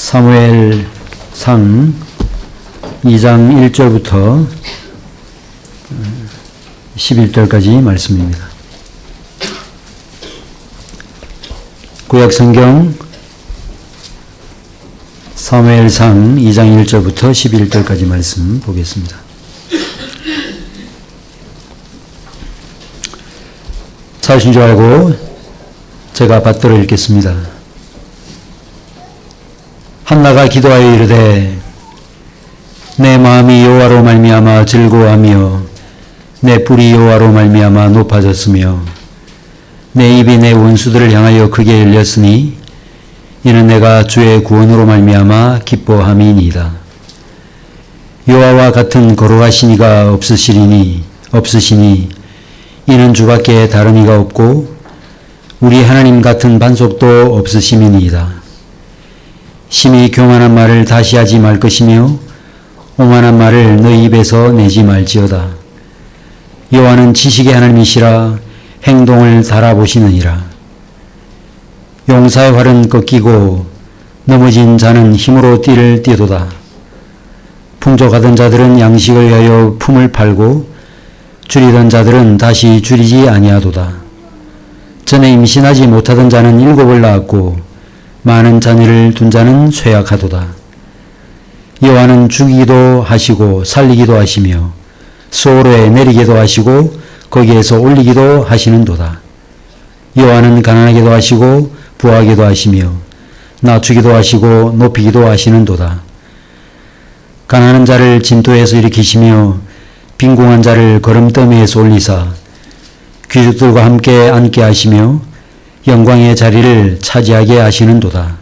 사무엘상 2장 1절부터 11절까지 말씀입니다. 구약성경 사무엘상 2장 1절부터 11절까지 말씀 보겠습니다. 찾으신 줄 알고 제가 받들어 읽겠습니다. 한나가 기도하여 이르되 내 마음이 여호와로 말미암아 즐거워하며 내 뿔이 여호와로 말미암아 높아졌으며 내 입이 내 원수들을 향하여 크게 열렸으니 이는 내가 주의 구원으로 말미암아 기뻐함이니이다. 여호와와 같은 거룩하신 이가 없으시니 이는 주밖에 다른 이가 없고 우리 하나님 같은 반석도 없으심이니이다. 심히 교만한 말을 다시 하지 말 것이며 오만한 말을 너희 입에서 내지 말지어다. 여호와는 지식의 하나님이시라 행동을 달아보시느니라. 용사의 활은 꺾이고 넘어진 자는 힘으로 띠를 띠도다. 풍족하던 자들은 양식을 위하여 품을 팔고 줄이던 자들은 다시 줄이지 아니하도다. 전에 임신하지 못하던 자는 7을 낳았고 많은 자녀를 둔 자는 쇠약하도다. 여호와는 죽이기도 하시고 살리기도 하시며 수오로에 내리기도 하시고 거기에서 올리기도 하시는도다. 여호와는 가난하게도 하시고 부하게도 하시며 낮추기도 하시고 높이기도 하시는도다. 가난한 자를 진토에서 일으키시며 빈궁한 자를 거름더미에서 올리사 귀족들과 함께 앉게 하시며 영광의 자리를 차지하게 하시는도다.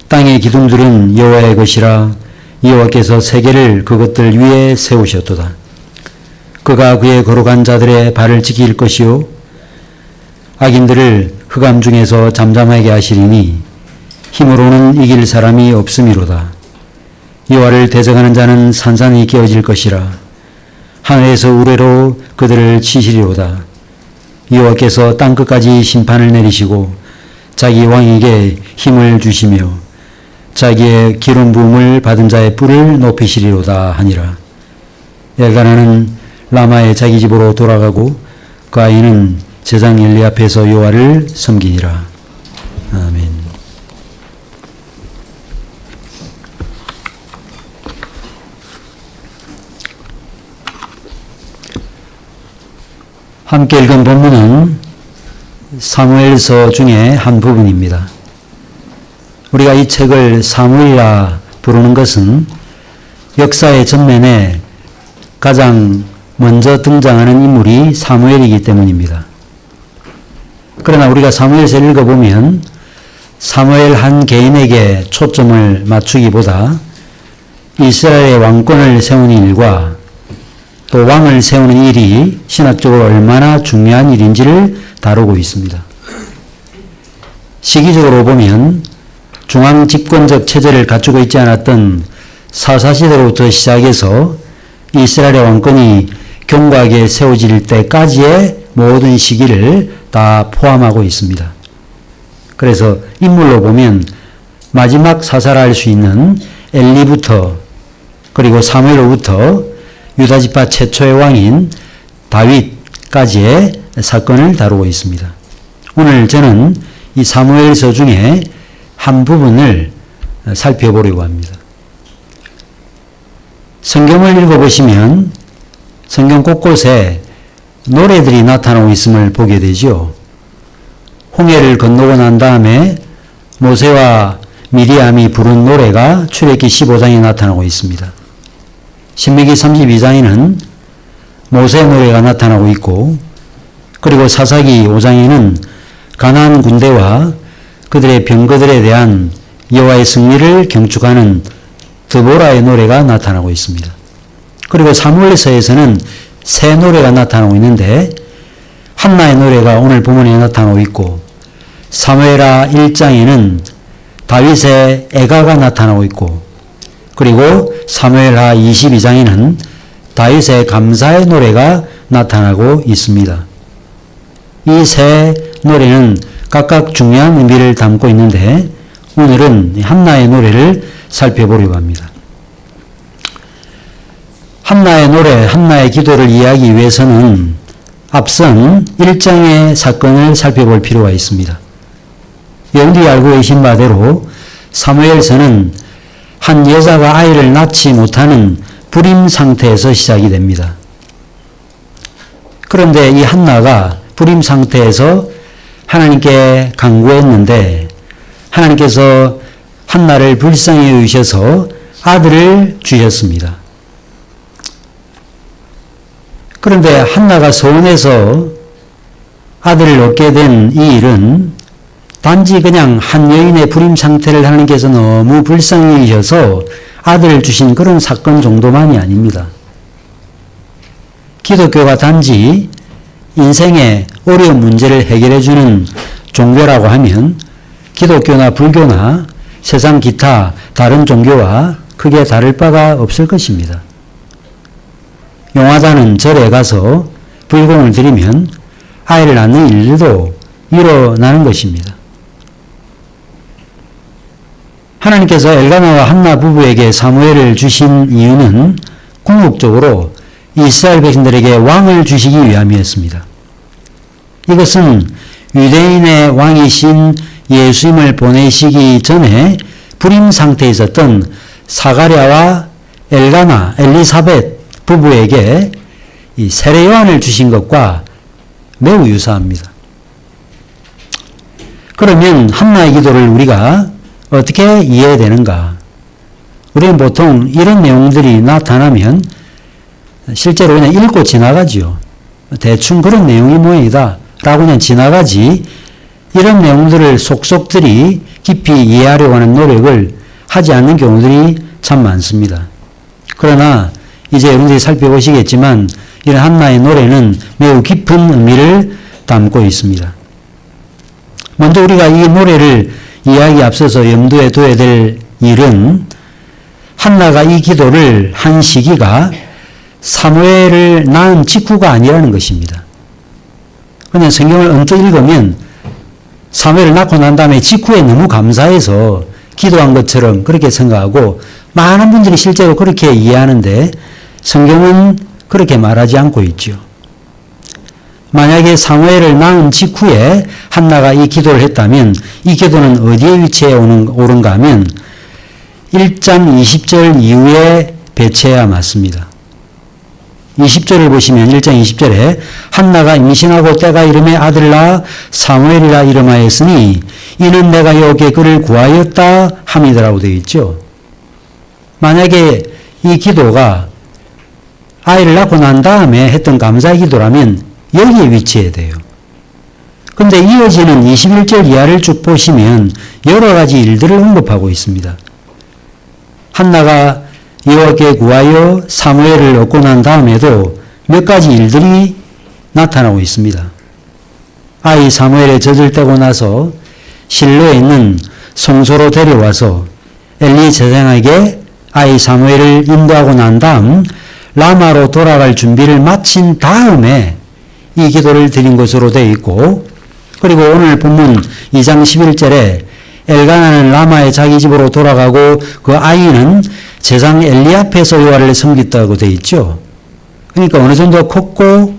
땅의 기둥들은 여호와의 것이라 여호와께서 세계를 그것들 위에 세우셨도다. 그가 그의 거룩한 자들의 발을 지킬 것이요 악인들을 흑암 중에서 잠잠하게 하시리니 힘으로는 이길 사람이 없음이로다. 여호와를 대적하는 자는 산산이 깨어질 것이라 하늘에서 우레로 그들을 치시리로다. 여호와께서 땅끝까지 심판을 내리시고 자기 왕에게 힘을 주시며 자기의 기름 부음을 받은 자의 뿔을 높이시리로다 하니라. 엘가나는 라마의 자기 집으로 돌아가고 그 아이는 제장 엘리 앞에서 여호와를 섬기니라. 아멘. 함께 읽은 본문은 사무엘서 중에 한 부분입니다. 우리가 이 책을 사무엘이라 부르는 것은 역사의 전면에 가장 먼저 등장하는 인물이 사무엘이기 때문입니다. 그러나 우리가 사무엘서를 읽어보면 사무엘 한 개인에게 초점을 맞추기보다 이스라엘의 왕권을 세우는 일과 또 왕을 세우는 일이 신학적으로 얼마나 중요한 일인지를 다루고 있습니다. 시기적으로 보면 중앙 집권적 체제를 갖추고 있지 않았던 사사시대로부터 시작해서 이스라엘의 왕권이 견고하게 세워질 때까지의 모든 시기를 다 포함하고 있습니다. 그래서 인물로 보면 마지막 사사라 할 수 있는 엘리부터 그리고 사무엘로부터 유다지파 최초의 왕인 다윗까지의 사건을 다루고 있습니다. 오늘 저는 이 사무엘서 중에 한 부분을 살펴보려고 합니다. 성경을 읽어보시면 성경 곳곳에 노래들이 나타나고 있음을 보게 되죠. 홍해를 건너고 난 다음에 모세와 미리암이 부른 노래가 출애굽기 15장에 나타나고 있습니다. 신명기 32장에는 모세의 노래가 나타나고 있고 그리고 사사기 5장에는 가나안 군대와 그들의 병거들에 대한 여호와의 승리를 경축하는 드보라의 노래가 나타나고 있습니다. 그리고 사무엘서에서는 새 노래가 나타나고 있는데 한나의 노래가 오늘 본문에 나타나고 있고 사무엘하 1장에는 다윗의 애가가 나타나고 있고 그리고 사무엘하 22장에는 다윗의 감사의 노래가 나타나고 있습니다. 이 세 노래는 각각 중요한 의미를 담고 있는데 오늘은 한나의 노래를 살펴보려고 합니다. 한나의 노래, 한나의 기도를 이해하기 위해서는 앞선 1장의 사건을 살펴볼 필요가 있습니다. 여러분들이 알고 계신 바대로 사무엘서는 한 여자가 아이를 낳지 못하는 불임 상태에서 시작이 됩니다. 그런데 이 한나가 불임 상태에서 하나님께 간구했는데 하나님께서 한나를 불쌍히 여기셔서 아들을 주셨습니다. 그런데 한나가 서원해서 아들을 얻게 된 이 일은 단지 그냥 한 여인의 불임 상태를 하나님께서 너무 불쌍히 여기셔서 아들을 주신 그런 사건 정도만이 아닙니다. 기독교가 단지 인생의 어려운 문제를 해결해주는 종교라고 하면 기독교나 불교나 세상 기타 다른 종교와 크게 다를 바가 없을 것입니다. 용화자는 절에 가서 불공을 드리면 아이를 낳는 일들도 일어나는 것입니다. 하나님께서 엘가나와 한나 부부에게 사무엘을 주신 이유는 궁극적으로 이스라엘 백성들에게 왕을 주시기 위함이었습니다. 이것은 유대인의 왕이신 예수님을 보내시기 전에 불임 상태에 있었던 사가랴와 엘가나, 엘리사벳 부부에게 이 세례 요한을 주신 것과 매우 유사합니다. 그러면 한나의 기도를 우리가 어떻게 이해해야 되는가? 우리는 보통 이런 내용들이 나타나면 실제로 그냥 읽고 지나가지요. 대충 그런 내용이 모양이다 라고 그냥 지나가지 이런 내용들을 속속들이 깊이 이해하려고 하는 노력을 하지 않는 경우들이 참 많습니다. 그러나 이제 여러분들이 살펴보시겠지만 이런 한나의 노래는 매우 깊은 의미를 담고 있습니다. 먼저 우리가 이 노래를 이해하기 앞서서 염두에 둬야 될 일은 한나가 이 기도를 한 시기가 사무엘을 낳은 직후가 아니라는 것입니다. 그냥 성경을 언뜻 읽으면 사무엘을 낳고 난 다음에 직후에 너무 감사해서 기도한 것처럼 그렇게 생각하고 많은 분들이 실제로 그렇게 이해하는데 성경은 그렇게 말하지 않고 있죠. 만약에 사무엘을 낳은 직후에 한나가 이 기도를 했다면 이 기도는 어디에 위치해 오른가 하면 1장 20절 이후에 배치해야 맞습니다. 20절을 보시면 1장 20절에 한나가 임신하고 때가 이름에 아들을 낳아 사무엘이라 이름하였으니 이는 내가 여호와께 그를 구하였다 함이더라고 되어 있죠. 만약에 이 기도가 아이를 낳고 난 다음에 했던 감사의 기도라면 여기에 위치해야 돼요. 근데 이어지는 21절 이하를 쭉 보시면 여러 가지 일들을 언급하고 있습니다. 한나가 여호와께 구하여 사무엘을 얻고 난 다음에도 몇 가지 일들이 나타나고 있습니다. 아이 사무엘에 젖을 떼고 나서 실로에 있는 성소로 데려와서 엘리 제사장에게 아이 사무엘을 인도하고 난 다음 라마로 돌아갈 준비를 마친 다음에 이 기도를 드린 것으로 되어 있고, 그리고 오늘 본문 2장 11절에 엘가나는 라마의 자기 집으로 돌아가고 그 아이는 제상 엘리 앞에서 여호와를 섬겼다고 되어 있죠. 그러니까 어느 정도 컸고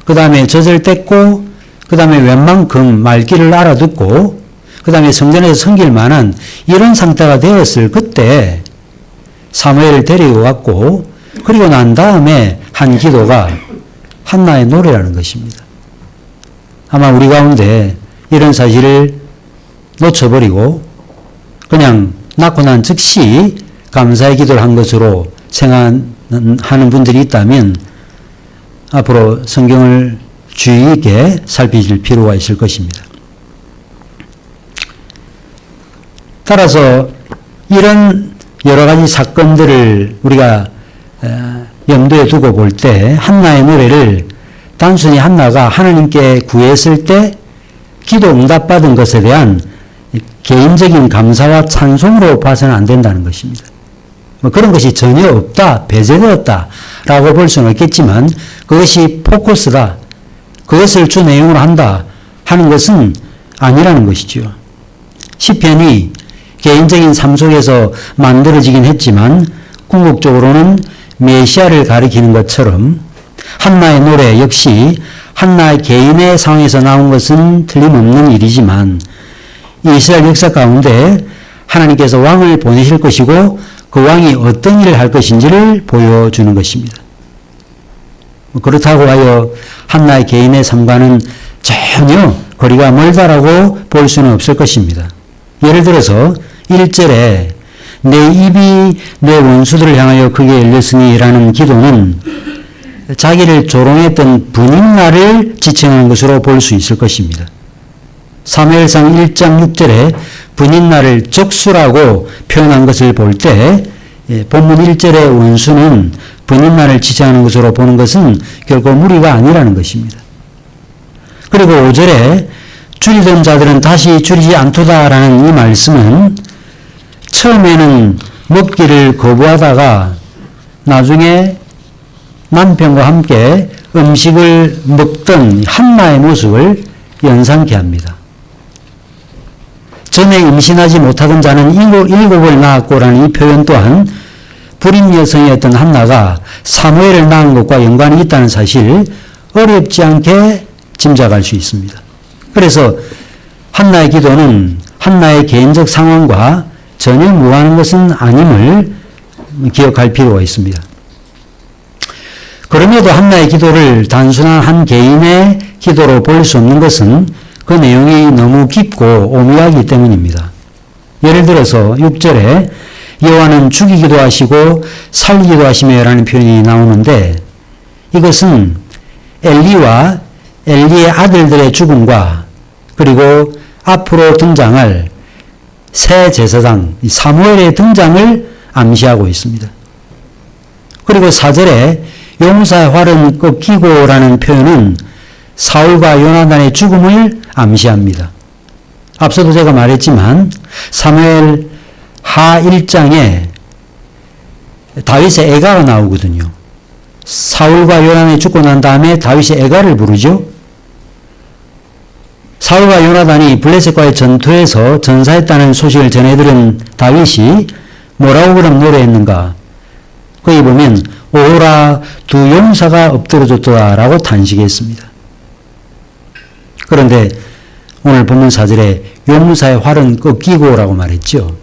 그 다음에 젖을 뗐고 그 다음에 웬만큼 말귀를 알아듣고 그 다음에 성전에서 섬길 만한 이런 상태가 되었을 그때 사무엘을 데리고 갔고, 그리고 난 다음에 한 기도가 한나의 노래라는 것입니다. 아마 우리 가운데 이런 사실을 놓쳐버리고 그냥 낳고 난 즉시 감사의 기도를 한 것으로 생각하는 분들이 있다면 앞으로 성경을 주의 있게 살피실 필요가 있을 것입니다. 따라서 이런 여러 가지 사건들을 우리가 염두에 두고 볼 때 한나의 노래를 단순히 한나가 하나님께 구했을 때 기도 응답받은 것에 대한 개인적인 감사와 찬송으로 봐서는 안 된다는 것입니다. 뭐 그런 것이 전혀 없다, 배제되었다 라고 볼 수는 없겠지만 그것이 포커스다, 그것을 주 내용으로 한다 하는 것은 아니라는 것이죠. 시편이 개인적인 삶 속에서 만들어지긴 했지만 궁극적으로는 메시아를 가리키는 것처럼 한나의 노래 역시 한나 개인의 상황에서 나온 것은 틀림없는 일이지만 이스라엘 역사 가운데 하나님께서 왕을 보내실 것이고 그 왕이 어떤 일을 할 것인지를 보여주는 것입니다. 그렇다고 하여 한나의 개인의 삶과는 전혀 거리가 멀다라고 볼 수는 없을 것입니다. 예를 들어서 1절에 내 입이 내 원수들을 향하여 크게 열렸으니 라는 기도는 자기를 조롱했던 분인나를 지칭하는 것으로 볼 수 있을 것입니다. 사무엘상 1장 6절에 분인나를 적수라고 표현한 것을 볼 때 본문 1절의 원수는 분인나를 지칭하는 것으로 보는 것은 결코 무리가 아니라는 것입니다. 그리고 5절에 줄이던 자들은 다시 줄이지 않도다라는 이 말씀은 처음에는 먹기를 거부하다가 나중에 남편과 함께 음식을 먹던 한나의 모습을 연상케 합니다. 전에 임신하지 못하던 자는 일곱을 낳았고라는 이 표현 또한 불임 여성이었던 한나가 사무엘을 낳은 것과 연관이 있다는 사실 어렵지 않게 짐작할 수 있습니다. 그래서 한나의 기도는 한나의 개인적 상황과 전혀 무관한 것은 아님을 기억할 필요가 있습니다. 그럼에도 한나의 기도를 단순한 한 개인의 기도로 볼 수 없는 것은 그 내용이 너무 깊고 오묘하기 때문입니다. 예를 들어서 6절에 여호와는 죽이기도 하시고 살리기도 하시며 라는 표현이 나오는데 이것은 엘리와 엘리의 아들들의 죽음과 그리고 앞으로 등장할 새 제사장 사무엘의 등장을 암시하고 있습니다. 그리고 4절에 용사의 활은 꺾이고 라는 표현은 사울과 요나단의 죽음을 암시합니다. 앞서도 제가 말했지만 사무엘 하 1장에 다윗의 애가가 나오거든요. 사울과 요나단이 죽고 난 다음에 다윗의 애가를 부르죠. 사울과 요나단이 블레셋과의 전투에서 전사했다는 소식을 전해들은 다윗이 뭐라고 그럼 노래했는가? 거기 보면 오라 두 용사가 엎드러졌더라라고 탄식했습니다. 그런데 오늘 본문 4절에 용사의 활은 꺾이고라고 말했죠.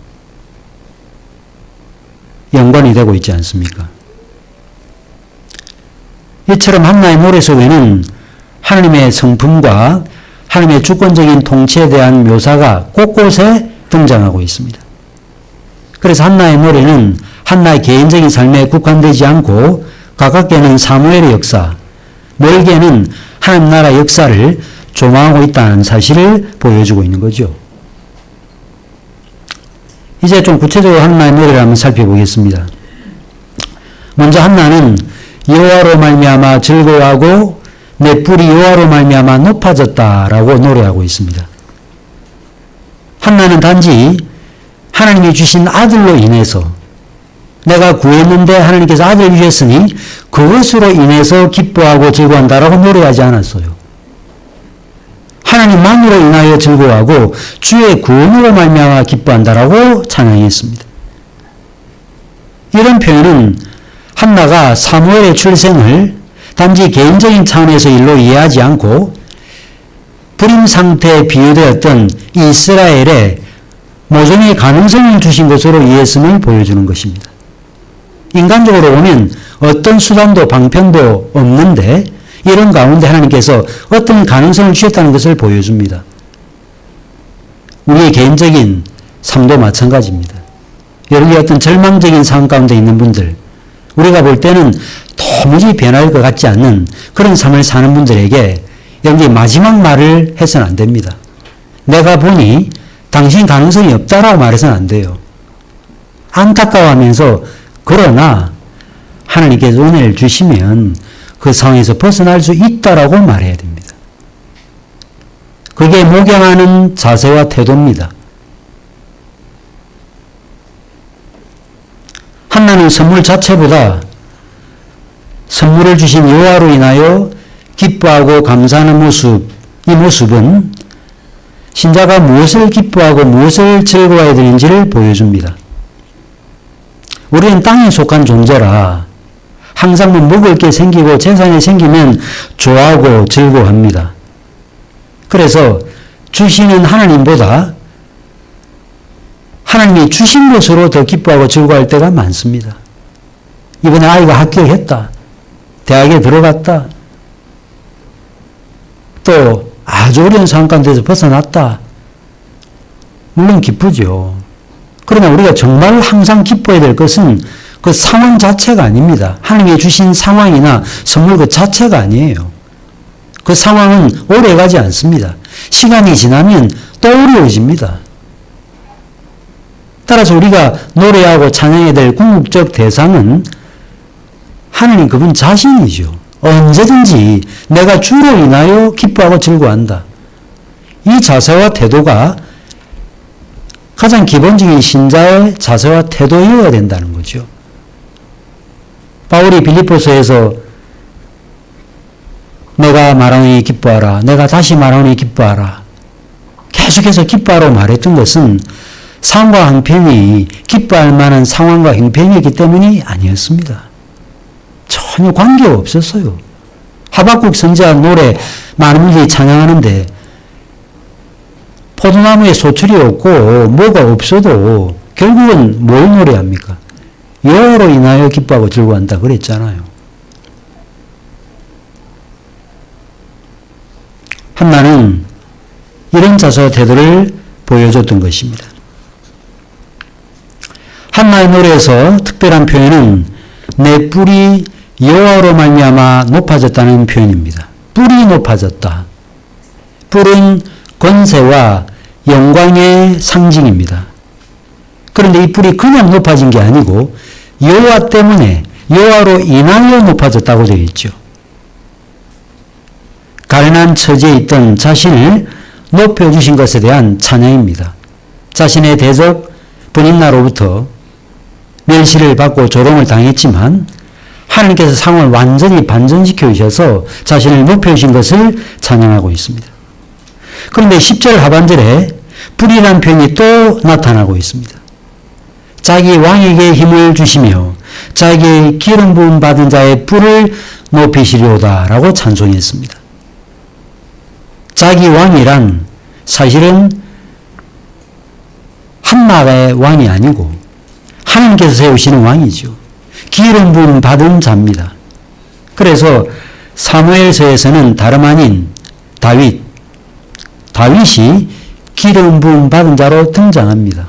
연관이 되고 있지 않습니까? 이처럼 한나의 노래 속에는 하나님의 성품과 하나님의 주권적인 통치에 대한 묘사가 곳곳에 등장하고 있습니다. 그래서 한나의 노래는 한나의 개인적인 삶에 국한되지 않고 가깝게는 사무엘의 역사, 멀게는 하나님 나라 역사를 조망하고 있다는 사실을 보여주고 있는 거죠. 이제 좀 구체적으로 한나의 노래를 한번 살펴보겠습니다. 먼저 한나는 여호와로 말미암아 즐거워하고 내 뿔이 여호와로 말미암아 높아졌다라고 노래하고 있습니다. 한나는 단지 하나님이 주신 아들로 인해서 내가 구했는데 하나님께서 아들을 주셨으니 그것으로 인해서 기뻐하고 즐거워한다라고 노래하지 않았어요. 하나님만으로 인하여 즐거워하고 주의 구원으로 말미암아 기뻐한다라고 찬양했습니다. 이런 표현은 한나가 사무엘의 출생을 단지 개인적인 차원에서 일로 이해하지 않고 불임 상태에 비유되었던 이스라엘의 모종의 가능성을 주신 것으로 이해했음을 보여주는 것입니다. 인간적으로 보면 어떤 수단도 방편도 없는데 이런 가운데 하나님께서 어떤 가능성을 주셨다는 것을 보여줍니다. 우리의 개인적인 삶도 마찬가지입니다. 여러분이 어떤 절망적인 상황 가운데 있는 분들, 우리가 볼 때는 도무지 변할 것 같지 않는 그런 삶을 사는 분들에게 여기 마지막 말을 해서는 안 됩니다. 내가 보니 당신 가능성이 없다라고 말해서는 안 돼요. 안타까워하면서 그러나 하나님께서 은혜를 주시면 그 상황에서 벗어날 수 있다라고 말해야 됩니다. 그게 목양하는 자세와 태도입니다. 한나는 선물 자체보다 선물을 주신 여호와로 인하여 기뻐하고 감사하는 모습, 이 모습은 신자가 무엇을 기뻐하고 무엇을 즐거워해야 되는지를 보여줍니다. 우리는 땅에 속한 존재라 항상 먹을 게 생기고 재산이 생기면 좋아하고 즐거워합니다. 그래서 주시는 하나님보다 하나님이 주신 것으로 더 기뻐하고 즐거워할 때가 많습니다. 이번에 아이가 합격했다. 대학에 들어갔다. 또 아주 어려운 상황 가운데서 벗어났다. 물론 기쁘죠. 그러나 우리가 정말 항상 기뻐해야 될 것은 그 상황 자체가 아닙니다. 하나님이 주신 상황이나 선물 그 자체가 아니에요. 그 상황은 오래가지 않습니다. 시간이 지나면 또 어려워집니다. 따라서 우리가 노래하고 찬양해야 될 궁극적 대상은 하나님 그분 자신이죠. 언제든지 내가 주로 인하여 기뻐하고 즐거워한다. 이 자세와 태도가 가장 기본적인 신자의 자세와 태도여야 된다는 거죠. 바울이 빌립보서에서 내가 말하노니 기뻐하라. 내가 다시 말하노니 기뻐하라. 계속해서 기뻐하라고 말했던 것은 상황과 형편이 기뻐할 만한 상황과 형편이었기 때문이 아니었습니다. 전혀 관계가 없었어요. 하박국 선지자 노래 많은 분들이 찬양하는데 포도나무에 소출이 없고 뭐가 없어도 결국은 뭘 노래합니까? 여호와로 인하여 기뻐하고 즐거워한다 그랬잖아요. 한나는 이런 자세와 태도를 보여줬던 것입니다. 한나의 노래에서 특별한 표현은 내 뿔이 여호와로 말미암아 높아졌다는 표현입니다. 뿔이 높아졌다. 뿔은 권세와 영광의 상징입니다. 그런데 이 뿔이 그냥 높아진 게 아니고 여호와 때문에 여호와로 인하여 높아졌다고 되어 있죠. 가련한 처지에 있던 자신을 높여주신 것에 대한 찬양입니다. 자신의 대적 분인나로부터 멸시를 받고 조롱을 당했지만 하나님께서 상황을 완전히 반전시켜 주셔서 자신을 높여주신 것을 찬양하고 있습니다. 그런데 10절 하반절에 뿔이라는 표현이 또 나타나고 있습니다. 자기 왕에게 힘을 주시며 자기 기름 부음 받은 자의 뿔을 높이시려다 라고 찬송했습니다. 자기 왕이란 사실은 한나라의 왕이 아니고 하나님께서 세우시는 왕이죠. 기름 부음 받은 자입니다. 그래서 사무엘서에서는 다름 아닌 다윗이 기름 부음 받은 자로 등장합니다.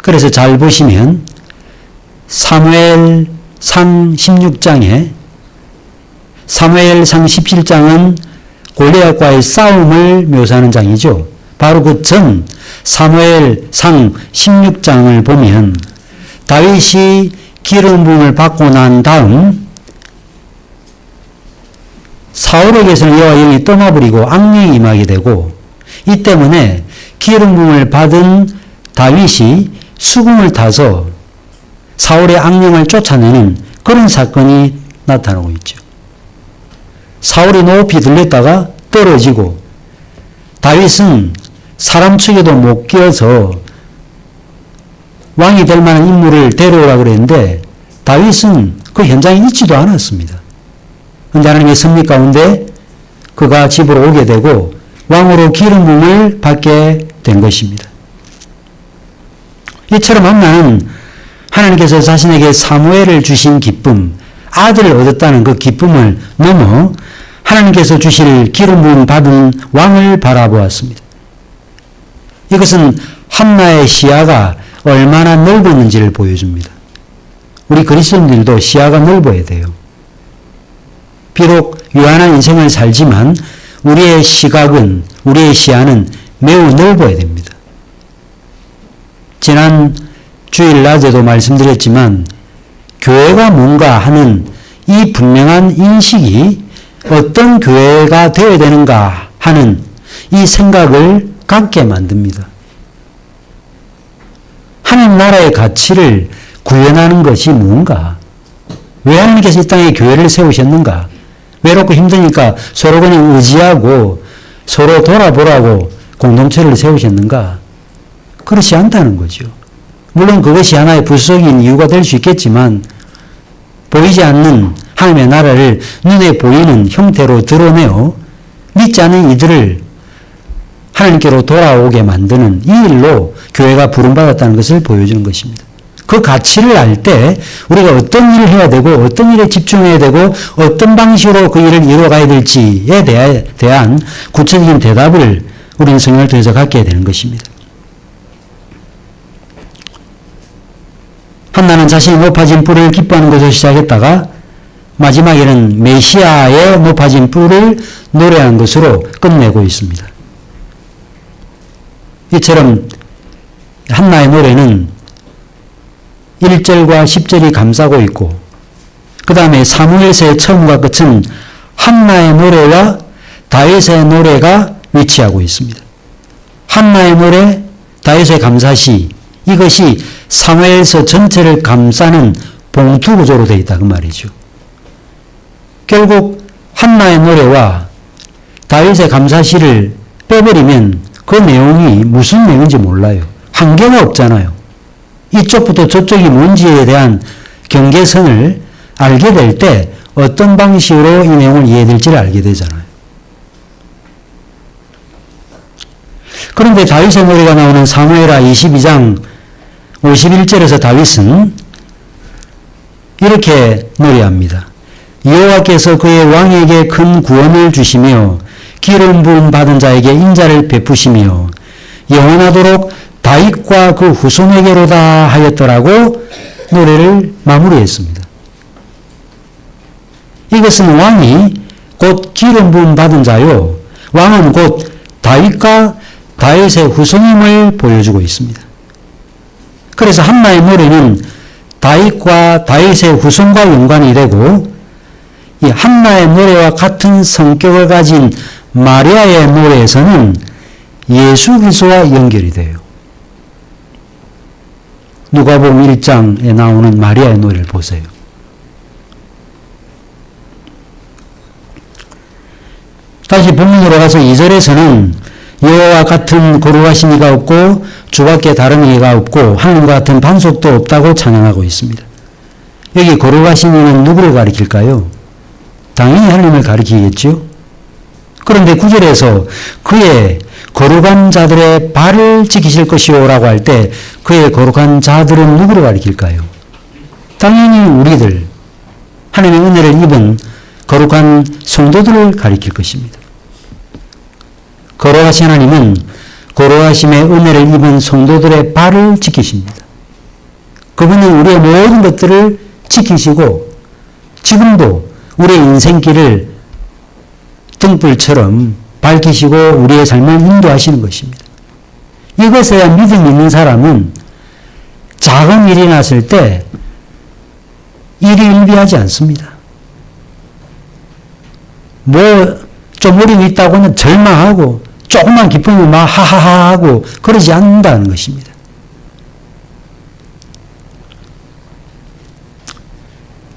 그래서 잘 보시면 사무엘상 16장에 사무엘상 17장은 골리앗과의 싸움을 묘사하는 장이죠. 바로 그 전 사무엘상 16장을 보면 다윗이 기름 부음을 받고 난 다음 사울에게서는 여호와 영이 떠나버리고 악령이 임하게 되고 이 때문에 기름 부음을 받은 다윗이 수궁을 타서 사울의 악령을 쫓아내는 그런 사건이 나타나고 있죠. 사울이 높이 들렸다가 떨어지고 다윗은 사람 측에도 못 끼어서 왕이 될 만한 인물을 데려오라고 그랬는데 다윗은 그 현장에 있지도 않았습니다. 그런데 하나님의 섭리 가운데 그가 집으로 오게 되고 왕으로 기름 부음을 받게 된 것입니다. 이처럼 한나는 하나님께서 자신에게 사무엘을 주신 기쁨, 아들을 얻었다는 그 기쁨을 넘어 하나님께서 주실 기름 부음 받은 왕을 바라보았습니다. 이것은 한나의 시야가 얼마나 넓었는지를 보여줍니다. 우리 그리스도인들도 시야가 넓어야 돼요. 비록 유한한 인생을 살지만 우리의 시각은, 우리의 시야는 매우 넓어야 됩니다. 지난 주일 낮에도 말씀드렸지만 교회가 뭔가 하는 이 분명한 인식이 어떤 교회가 되어야 되는가 하는 이 생각을 갖게 만듭니다. 하나님 나라의 가치를 구현하는 것이 뭔가? 왜 하나님께서 이 땅에 교회를 세우셨는가? 외롭고 힘드니까 서로 그냥 의지하고 서로 돌아보라고 공동체를 세우셨는가? 그렇지 않다는 거죠. 물론 그것이 하나의 부수적인 이유가 될 수 있겠지만 보이지 않는 하나님의 나라를 눈에 보이는 형태로 드러내어 믿지 않는 이들을 하나님께로 돌아오게 만드는 이 일로 교회가 부름받았다는 것을 보여주는 것입니다. 그 가치를 알 때 우리가 어떤 일을 해야 되고 어떤 일에 집중해야 되고 어떤 방식으로 그 일을 이루어가야 될지에 대한 구체적인 대답을 우리는 성경을 통해서 갖게 되는 것입니다. 한나는 자신이 높아진 뿔을 기뻐하는 것을 시작했다가 마지막에는 메시아의 높아진 뿔을 노래하는 것으로 끝내고 있습니다. 이처럼 한나의 노래는 1절과 10절이 감싸고 있고 그 다음에 사무엘서의 처음과 끝은 한나의 노래와 다윗의 노래가 위치하고 있습니다. 한나의 노래, 다윗의 감사시, 이것이 사무엘서 전체를 감싸는 봉투 구조로 되어 있다 그 말이죠. 결국 한나의 노래와 다윗의 감사시를 빼버리면 그 내용이 무슨 내용인지 몰라요. 한계가 없잖아요. 이쪽부터 저쪽이 뭔지에 대한 경계선을 알게 될 때 어떤 방식으로 이 내용을 이해될지를 알게 되잖아요. 그런데 다윗의 노래가 나오는 사무엘하 22장 51절에서 다윗은 이렇게 노래합니다. 여호와께서 그의 왕에게 큰 구원을 주시며 기름 부음 받은 자에게 인자를 베푸시며 영원하도록 다윗과 그 후손에게로다 하였더라고 노래를 마무리했습니다. 이것은 왕이 곧 기름 부음 받은 자요, 왕은 곧 다윗과 다윗의 후손임을 보여주고 있습니다. 그래서 한나의 노래는 다윗과 다윗의 후손과 연관이 되고 이 한나의 노래와 같은 성격을 가진 마리아의 노래에서는 예수 그리스도와 연결이 돼요. 누가복음 1장에 나오는 마리아의 노래를 보세요. 다시 본문으로 가서 2절에서는 여호와 같은 거룩하신 이가 없고 주밖에 다른 이가 없고 하나님과 같은 반석도 없다고 찬양하고 있습니다. 여기 거룩하신 이는 누구를 가리킬까요? 당연히 하나님을 가리키겠죠. 그런데 9절에서 그의 거룩한 자들의 발을 지키실 것이오라고 할 때 그의 거룩한 자들은 누구를 가리킬까요? 당연히 우리들, 하나님의 은혜를 입은 거룩한 성도들을 가리킬 것입니다. 거룩하신 하나님은 거룩하심의 은혜를 입은 성도들의 발을 지키십니다. 그분은 우리의 모든 것들을 지키시고 지금도 우리의 인생길을 등불처럼 밝히시고 우리의 삶을 인도하시는 것입니다. 이것에 대한 믿음이 있는 사람은 작은 일이 났을 때 일이 일비하지 않습니다. 좀 어려움이 있다고는 절망하고 조금만 기쁘면 막 하하하 하고 그러지 않는다는 것입니다.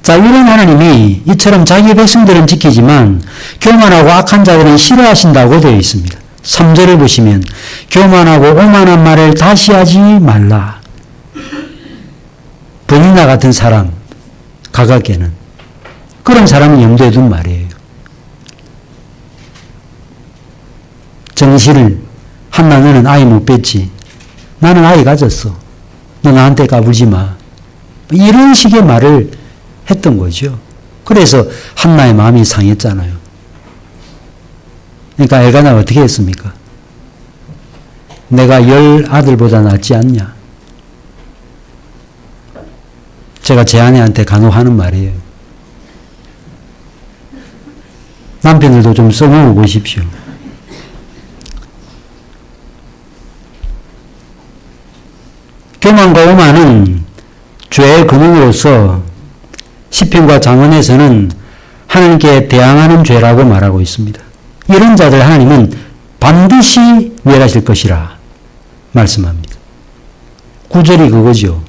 자, 이런 하나님이 이처럼 자기 백성들은 지키지만 교만하고 악한 자들은 싫어하신다고 되어 있습니다. 3절을 보시면 교만하고 오만한 말을 다시 하지 말라. 본인과 같은 사람, 가깝게는 그런 사람은 염두에 둔 말이에요. 정실을 한나 너는 아이 못 뺐지. 나는 아이 가졌어. 너 나한테 까불지 마. 이런 식의 말을 했던 거죠. 그래서 한나의 마음이 상했잖아요. 그러니까 엘가나가 어떻게 했습니까? 내가 10 아들보다 낫지 않냐? 제가 제 아내한테 간혹 하는 말이에요. 남편들도 좀 써먹어 보십시오. 교만과 오만은 죄의 근원으로서 시편과 잠언에서는 하나님께 대항하는 죄라고 말하고 있습니다. 이런 자들 하나님은 반드시 멸하실 것이라 말씀합니다. 9절이 그거죠.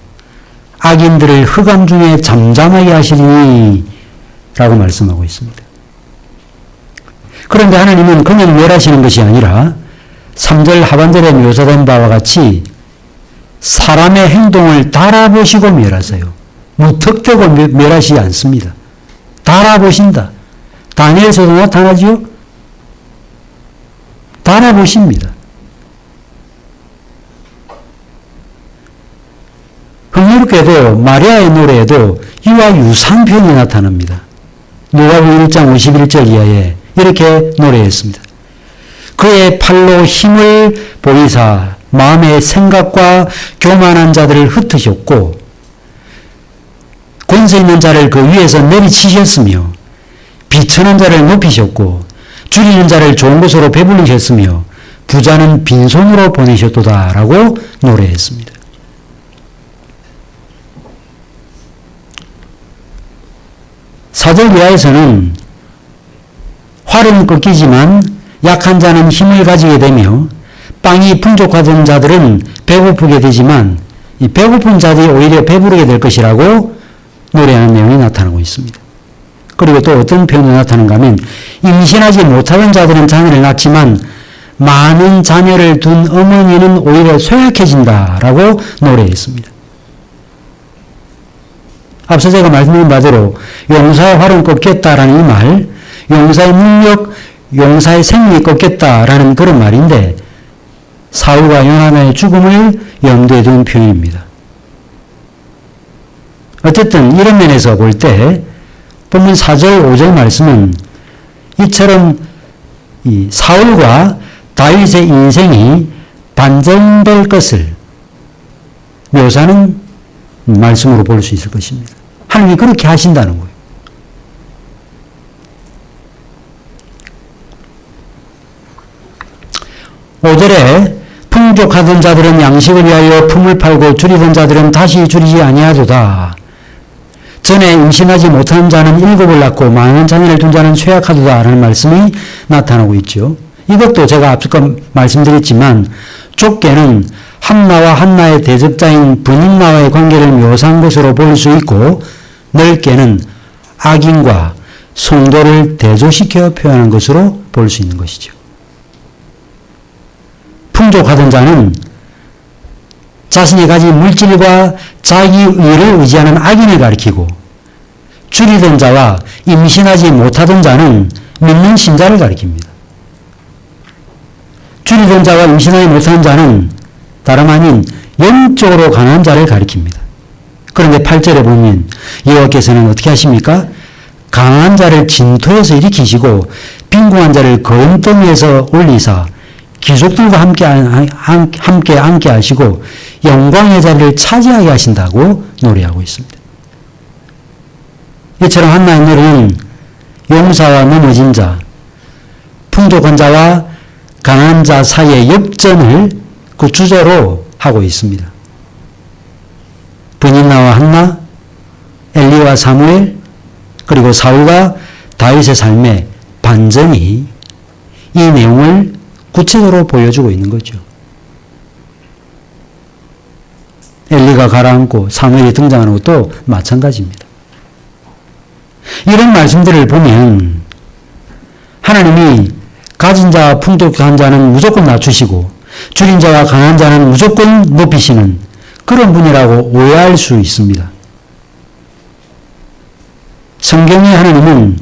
악인들을 흑암 중에 잠잠하게 하시리니 라고 말씀하고 있습니다. 그런데 하나님은 그냥 멸하시는 것이 아니라 3절 하반절에 묘사된 바와 같이 사람의 행동을 달아보시고 멸하세요. 무턱대고 멸하시지 않습니다. 달아보신다. 다니엘서도 나타나지요? 달아보십니다. 흥미롭게도 마리아의 노래에도 이와 유사한 표현이 나타납니다. 누가복음 1장 51절 이하에 이렇게 노래했습니다. 그의 팔로 힘을 보이사 마음의 생각과 교만한 자들을 흩으셨고 권세 있는 자를 그 위에서 내리치셨으며 비천한 자를 높이셨고 줄이는 자를 좋은 곳으로 배불리셨으며 부자는 빈손으로 보내셨도다 라고 노래했습니다. 사절 이하에서는 활은 꺾이지만 약한 자는 힘을 가지게 되며 빵이 풍족하던 자들은 배고프게 되지만 이 배고픈 자들이 오히려 배부르게 될 것이라고 노래하는 내용이 나타나고 있습니다. 그리고 또 어떤 표현이 나타나는가 하면 임신하지 못하던 자들은 자녀를 낳지만 많은 자녀를 둔 어머니는 오히려 쇠약해진다라고 노래했습니다. 앞서 제가 말씀드린 바대로 용사의 활은 꺾였다라는 이 말, 용사의 능력, 용사의 생명이 꺾였다라는 그런 말인데 사울과 요나단의 죽음을 염두에 둔 표현입니다. 어쨌든 이런 면에서 볼 때 본문 4절, 5절 말씀은 이처럼 이 사울과 다윗의 인생이 반전될 것을 묘사하는 말씀으로 볼 수 있을 것입니다. 하나님이 그렇게 하신다는 거예요. 오절에 풍족하던 자들은 양식을 위하여 품을 팔고 줄이던 자들은 다시 줄이지 아니하도다. 전에 임신하지 못하는 자는 7을 낳고 많은 자녀를 둔 자는 쇠약하도다 라는 말씀이 나타나고 있죠. 이것도 제가 앞서 말씀드렸지만 좁게는 한나와 한나의 대적자인 분인나와의 관계를 묘사한 것으로 볼 수 있고 넓게는 악인과 성도를 대조시켜 표현한 것으로 볼 수 있는 것이죠. 풍족하던 자는 자신이 가진 물질과 자기 의를 의지하는 악인을 가리키고 줄이던 자와 임신하지 못하던 자는 믿는 신자를 가리킵니다. 줄이던 자와 임신하지 못하는 자는 다름 아닌 영적으로 가난한 자를 가리킵니다. 그런데 8절에 보면 여호와께서는 어떻게 하십니까? 강한 자를 진토에서 일으키시고 빈궁한 자를 거름더미에서 올리사 귀족들과 함께 앉게 하시고 영광의 자리를 차지하게 하신다고 노래하고 있습니다. 이처럼 한나의 노래는 용사와 넘어진 자, 풍족한 자와 가난한 자 사이의 역전을 그 주제로 하고 있습니다. 브닌나와 한나, 엘리와 사무엘, 그리고 사울과 다윗의 삶의 반전이 이 내용을 구체적으로 보여주고 있는 거죠. 엘리가 가라앉고 사무엘이 등장하는 것도 마찬가지입니다. 이런 말씀들을 보면 하나님이 가진 자와 풍족한 자는 무조건 낮추시고 줄인 자와 강한 자는 무조건 높이시는 그런 분이라고 오해할 수 있습니다. 성경의 하나님은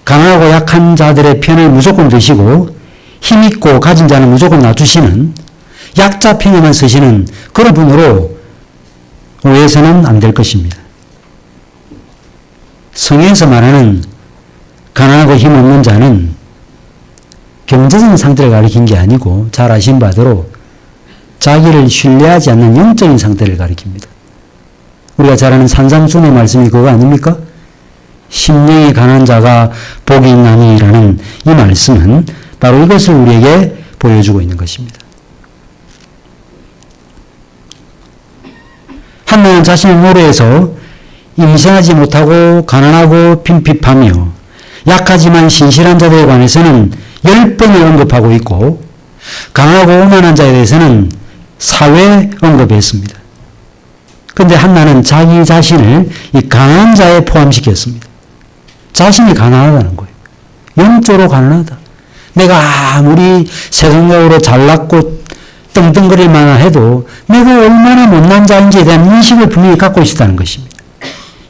강하고 약한 자들의 편을 무조건 드시고 힘있고 가진 자는 무조건 낮추시는 약자 편에만 서시는 그런 분으로 오해해서는 안 될 것입니다. 성경에서 말하는 가난하고 힘없는 자는 경제적인 상태를 가리킨 게 아니고 잘 아신 바대로 자기를 신뢰하지 않는 영적인 상태를 가리킵니다. 우리가 잘 아는 산상순의 말씀이 그거 아닙니까? 심령이 가난한 자가 복이 있나니라는 이 말씀은 바로 이것을 우리에게 보여주고 있는 것입니다. 한나는 자신의 노래에서 임신하지 못하고 가난하고 빈핍하며 약하지만 신실한 자들에 관해서는 10번을 언급하고 있고 강하고 오만한 자에 대해서는 4회 언급했습니다. 그런데 한나는 자기 자신을 이 강한 자에 포함시켰습니다. 자신이 가난하다는 거예요. 영적으로 가난하다. 내가 아무리 세상적으로 잘났고 떵떵거릴 만한 해도 내가 얼마나 못난 자인지에 대한 인식을 분명히 갖고 있다는 것입니다.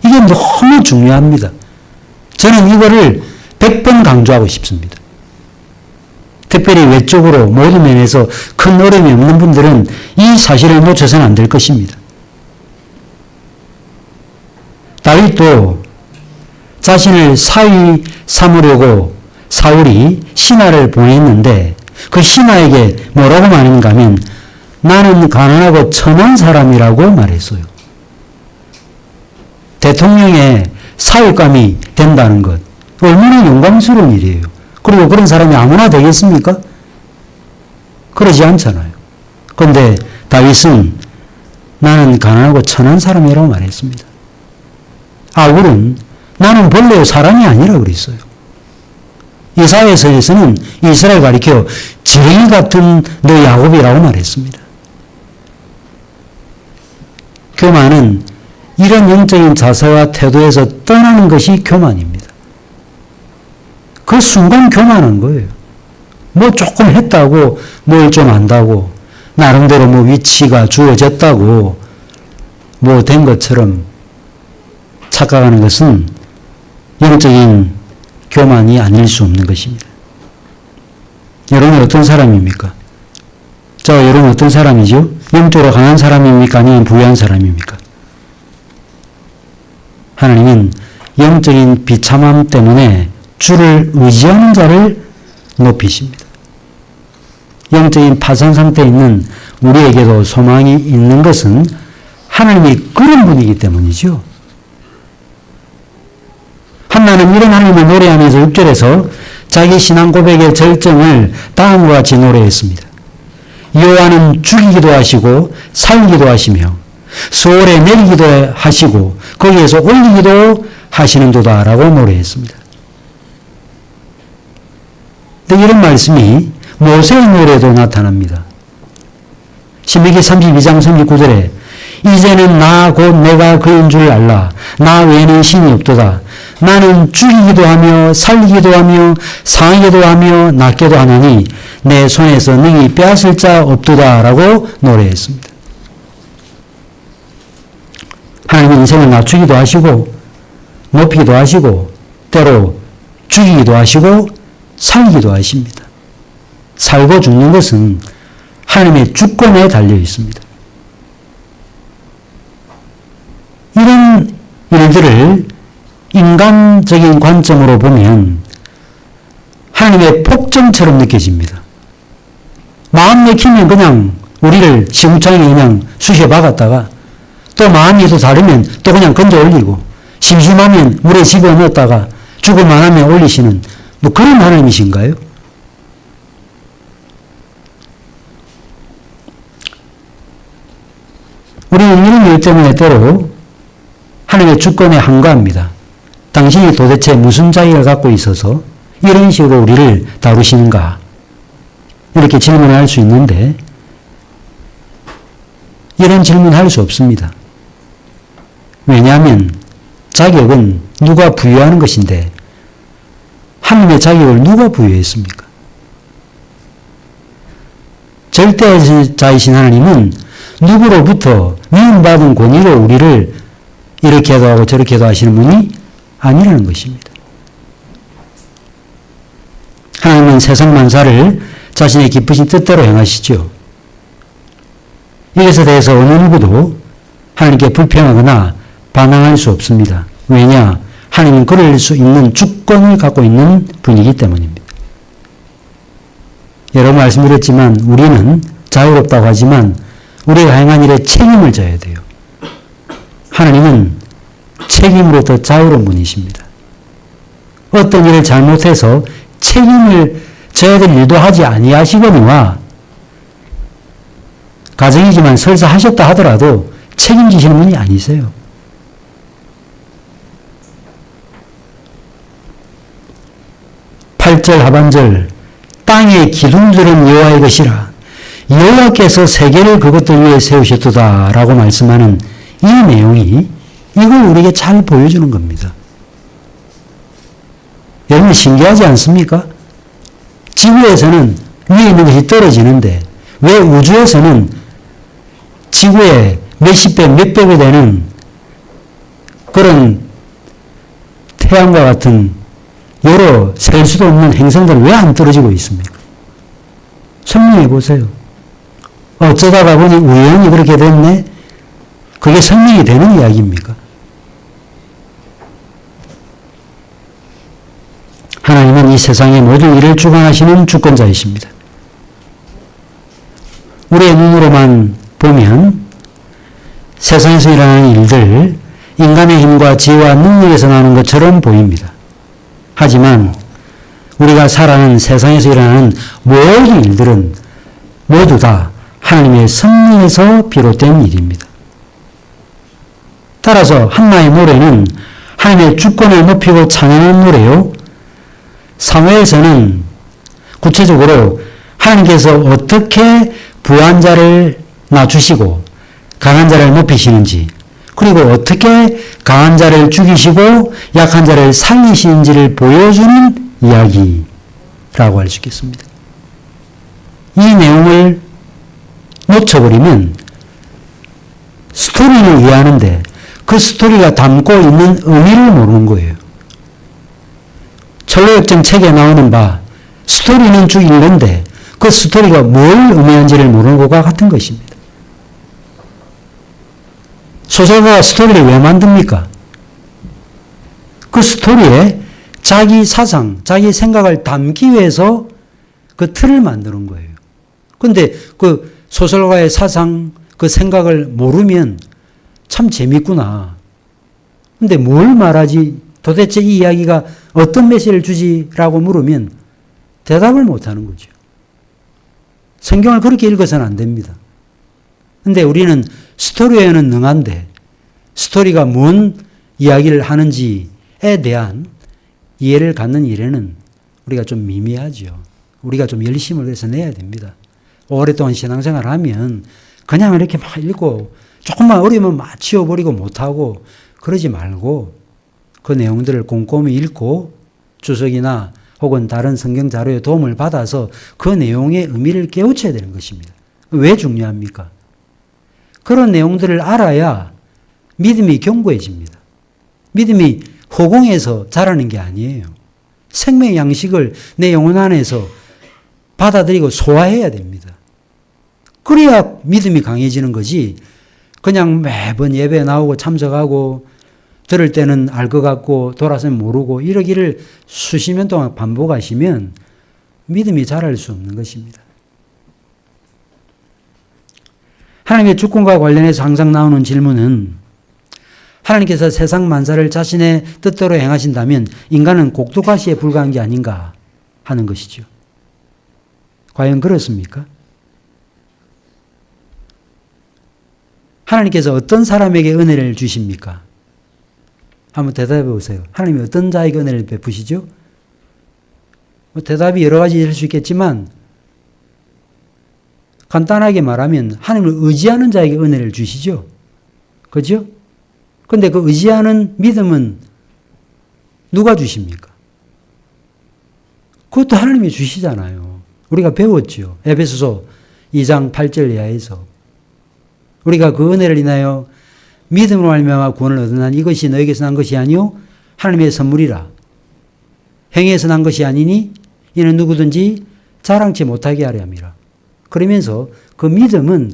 이게 너무 중요합니다. 저는 이거를 100번 강조하고 싶습니다. 특별히 외적으로 모든 면에서 큰 어려움이 없는 분들은 이 사실을 놓쳐서는 안 될 것입니다. 다윗도 자신을 사위 삼으려고 사울이 신하를 보냈는데 그 신하에게 뭐라고 말했는가 하면 나는 가난하고 천한 사람이라고 말했어요. 대통령의 사위감이 된다는 것 얼마나 영광스러운 일이에요. 그리고 그런 사람이 아무나 되겠습니까? 그러지 않잖아요. 그런데 다윗은 나는 가난하고 천한 사람이라고 말했습니다. 아울은 나는 본래 사람이 아니라 그랬어요. 이사야서에서는 이스라엘 가리켜 지렁이 같은 너 야곱이라고 말했습니다. 교만은 이런 영적인 자세와 태도에서 떠나는 것이 교만입니다. 그 순간 교만한 거예요. 뭐 조금 했다고 뭘 좀 안다고 나름대로 뭐 위치가 주어졌다고 뭐 된 것처럼 착각하는 것은 영적인 교만이 아닐 수 없는 것입니다. 여러분은 어떤 사람입니까? 여러분 어떤 사람이죠? 영적으로 강한 사람입니까? 아니면 부유한 사람입니까? 하나님은 영적인 비참함 때문에 주를 의지하는 자를 높이십니다. 영적인 파산 상태에 있는 우리에게도 소망이 있는 것은 하나님이 그런 분이기 때문이죠. 한나는 이런 하나님을 노래하면서 6절에서 자기 신앙 고백의 절정을 다음과 같이 노래했습니다. 여호와는 죽이기도 하시고 살기도 하시며 수월에 내리기도 하시고 거기에서 올리기도 하시는도다 라고 노래했습니다. 근데 이런 말씀이 모세의 노래도 나타납니다. 신명기 32장 39절에 이제는 나 곧 내가 그인 줄 알라. 나 외에는 신이 없도다. 나는 죽이기도 하며 살리기도 하며 상하기도 하며 낫게도 하노니 내 손에서 능히 빼앗을 자 없도다 라고 노래했습니다. 하나님은 인생을 낮추기도 하시고 높이기도 하시고 때로 죽이기도 하시고 살기도 하십니다. 살고 죽는 것은 하나님의 주권에 달려 있습니다. 이런 일들을 인간적인 관점으로 보면 하나님의 폭정처럼 느껴집니다. 마음 내키면 그냥 우리를 시궁창에 그냥 쑤셔 박았다가 또 마음이 또 다르면 또 그냥 건져 올리고 심심하면 물에 집어넣었다가 죽을만 하면 올리시는 뭐 그런 하나님이신가요? 우리는 이런 일 때문에 때로 하나님의 주권에 한가합니다. 당신이 도대체 무슨 자격을 갖고 있어서 이런 식으로 우리를 다루시는가? 이렇게 질문을 할 수 있는데 이런 질문을 할 수 없습니다. 왜냐하면 자격은 누가 부여하는 것인데 하나님의 자격을 누가 부여했습니까? 절대자이신 하나님은 누구로부터 미움받은 권위로 우리를 이렇게도 하고 저렇게도 하시는 분이 아니라는 것입니다. 하나님은 세상 만사를 자신의 기쁘신 뜻대로 행하시죠. 이것에 대해서 어느 누구도 하나님께 불평하거나 반항할 수 없습니다. 왜냐? 하나님은 그럴 수 있는 주권을 갖고 있는 분이기 때문입니다. 여러 번 말씀드렸지만 우리는 자유롭다고 하지만 우리가 행한 일에 책임을 져야 돼요. 하나님은 책임으로부터 자유로운 분이십니다. 어떤 일을 잘못해서 책임을 져야 될 일도 하지 아니하시거니와 가정이지만 설사 하셨다 하더라도 책임지시는 분이 아니세요. (8절) 하반절 땅의 기둥들은 여호와의 것이라 여호와께서 세계를 그것들 위에 세우셨도다 라고 말씀하는 이 내용이 이걸 우리에게 잘 보여주는 겁니다. 여러분 신기하지 않습니까? 지구에서는 위에 있는 것이 떨어지는데 왜 우주에서는 지구에 몇십 배, 몇백 배 되는 그런 태양과 같은 여러 셀 수도 없는 행성들은 왜 안 떨어지고 있습니까? 설명해 보세요. 어쩌다가 보니 우연히 그렇게 됐네? 그게 설명이 되는 이야기입니까? 하나님은 이 세상의 모든 일을 주관하시는 주권자이십니다. 우리의 눈으로만 보면 세상에서 일어나는 일들, 인간의 힘과 지혜와 능력에서 나오는 것처럼 보입니다. 하지만 우리가 살아가는 세상에서 일어나는 모든 일들은 모두 다 하나님의 성령에서 비롯된 일입니다. 따라서 한나의 노래는 하나님의 주권을 높이고 찬양하는 노래요. 사무엘서는 구체적으로 하나님께서 어떻게 부한 자를 낮추시고 강한 자를 높이시는지, 그리고 어떻게 강한 자를 죽이시고 약한 자를 살리시는지를 보여주는 이야기라고 할 수 있겠습니다. 이 내용을 놓쳐버리면 스토리를 이해하는데 그 스토리가 담고 있는 의미를 모르는 거예요. 철로역정 책에 나오는 바 스토리는 쭉 읽는데 그 스토리가 뭘 의미하는지를 모르는 것과 같은 것입니다. 소설가가 스토리를 왜 만듭니까? 그 스토리에 자기 사상, 자기 생각을 담기 위해서 그 틀을 만드는 거예요. 그런데 그 소설가의 사상, 그 생각을 모르면 참 재밌구나. 근데 뭘 말하지? 도대체 이 이야기가 어떤 메시지를 주지라고 물으면 대답을 못하는 거죠. 성경을 그렇게 읽어서는 안 됩니다. 근데 우리는 스토리에는 능한데 스토리가 뭔 이야기를 하는지에 대한 이해를 갖는 일에는 우리가 좀 미미하죠. 우리가 좀 열심을 해서 내야 됩니다. 오랫동안 신앙생활을 하면 그냥 이렇게 막 읽고 조금만 어려우면 막 치워버리고 못하고 그러지 말고 그 내용들을 꼼꼼히 읽고 주석이나 혹은 다른 성경 자료의 도움을 받아서 그 내용의 의미를 깨우쳐야 되는 것입니다. 왜 중요합니까? 그런 내용들을 알아야 믿음이 견고해집니다. 믿음이 허공에서 자라는 게 아니에요. 생명의 양식을 내 영혼 안에서 받아들이고 소화해야 됩니다. 그래야 믿음이 강해지는 거지. 그냥 매번 예배 나오고 참석하고 들을 때는 알 것 같고 돌아서면 모르고 이러기를 수십 년 동안 반복하시면 믿음이 자랄 수 없는 것입니다. 하나님의 주권과 관련해서 항상 나오는 질문은 하나님께서 세상 만사를 자신의 뜻대로 행하신다면 인간은 곡두가시에 불과한 게 아닌가 하는 것이죠. 과연 그렇습니까? 하나님께서 어떤 사람에게 은혜를 주십니까? 한번 대답해 보세요. 하나님이 어떤 자에게 은혜를 베푸시죠? 대답이 여러 가지 될 수 있겠지만 간단하게 말하면 하나님을 의지하는 자에게 은혜를 주시죠. 그죠? 근데 그 의지하는 믿음은 누가 주십니까? 그것도 하나님이 주시잖아요. 우리가 배웠죠. 에베소서 2장 8절 이하에서 우리가 그 은혜를 인하여 믿음으로 말미암아 구원을 얻으나니 이것이 너에게서 난 것이 아니요 하나님의 선물이라. 행위에서 난 것이 아니니 이는 누구든지 자랑치 못하게 하려 함이라. 그러면서 그 믿음은